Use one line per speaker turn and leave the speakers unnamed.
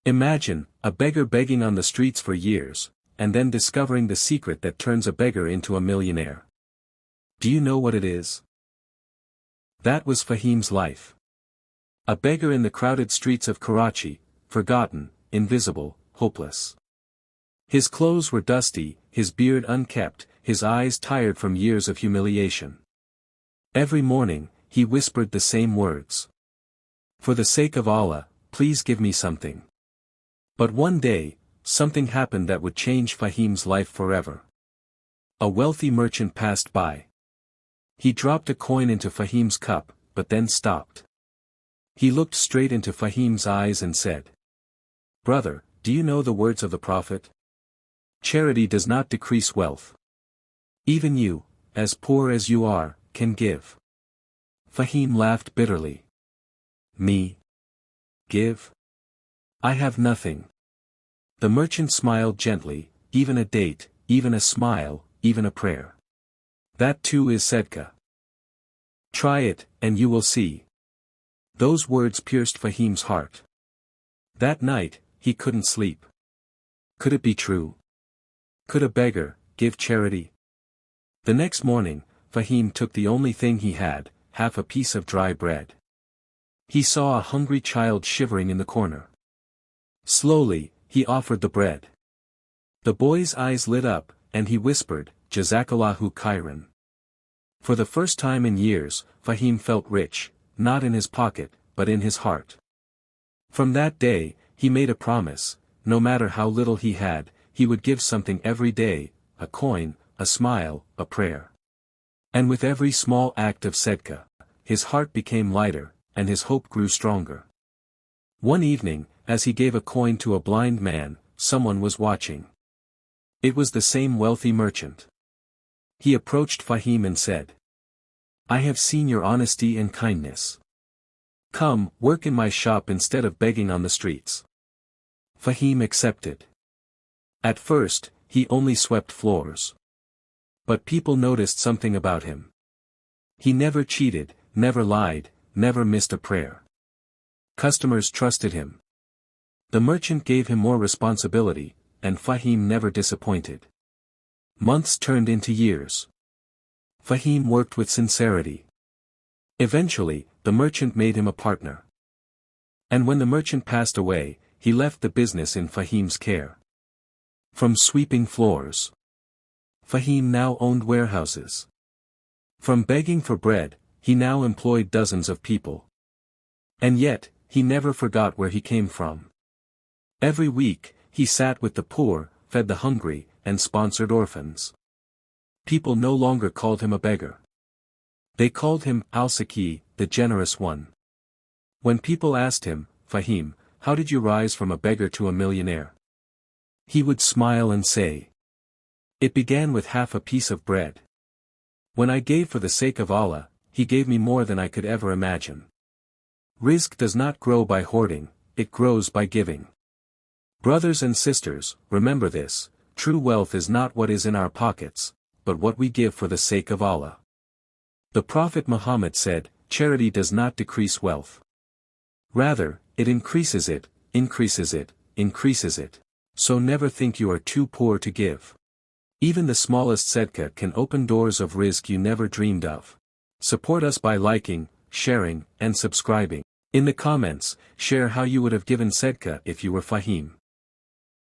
Imagine, a beggar begging on the streets for years, and then discovering the secret that turns a beggar into a millionaire. Do you know what it is? That was Fahim's life. A beggar in the crowded streets of Karachi, forgotten, invisible, hopeless. His clothes were dusty, his beard unkempt, his eyes tired from years of humiliation. Every morning, he whispered the same words. For the sake of Allah, please give me something. But one day, something happened that would change Fahim's life forever. A wealthy merchant passed by. He dropped a coin into Fahim's cup, but then stopped. He looked straight into Fahim's eyes and said, "Brother, do you know the words of the Prophet? Charity does not decrease wealth. Even you, as poor as you are, can give." Fahim laughed bitterly. "Me? Give? I have nothing." The merchant smiled gently, "Even a date, even a smile, even a prayer. That too is Sadaqah. Try it, and you will see." Those words pierced Fahim's heart. That night, he couldn't sleep. Could it be true? Could a beggar give charity? The next morning, Fahim took the only thing he had, half a piece of dry bread. He saw a hungry child shivering in the corner. Slowly, he offered the bread. The boy's eyes lit up, and he whispered, "Jazakallahu khairan." For the first time in years, Fahim felt rich, not in his pocket, but in his heart. From that day, he made a promise: no matter how little he had, he would give something every day, a coin, a smile, a prayer. And with every small act of Sadaqah, his heart became lighter, and his hope grew stronger. One evening, as he gave a coin to a blind man, someone was watching. It was the same wealthy merchant. He approached Fahim and said, "I have seen your honesty and kindness. Come, work in my shop instead of begging on the streets." Fahim accepted. At first, he only swept floors. But people noticed something about him. He never cheated, never lied, never missed a prayer. Customers trusted him. The merchant gave him more responsibility, and Fahim never disappointed. Months turned into years. Fahim worked with sincerity. Eventually, the merchant made him a partner. And when the merchant passed away, he left the business in Fahim's care. From sweeping floors, Fahim now owned warehouses. From begging for bread, he now employed dozens of people. And yet, he never forgot where he came from. Every week, he sat with the poor, fed the hungry, and sponsored orphans. People no longer called him a beggar. They called him Al-Saki, the generous one. When people asked him, "Fahim, how did you rise from a beggar to a millionaire?" he would smile and say, "It began with half a piece of bread. When I gave for the sake of Allah, He gave me more than I could ever imagine." Rizq does not grow by hoarding, it grows by giving. Brothers and sisters, remember this: true wealth is not what is in our pockets, but what we give for the sake of Allah. The Prophet Muhammad said, "Charity does not decrease wealth. Rather, it increases it, increases it, increases it." So never think you are too poor to give. Even the smallest Sadaqah can open doors of Rizq you never dreamed of. Support us by liking, sharing, and subscribing. In the comments, share how you would have given Sadaqah if you were Fahim.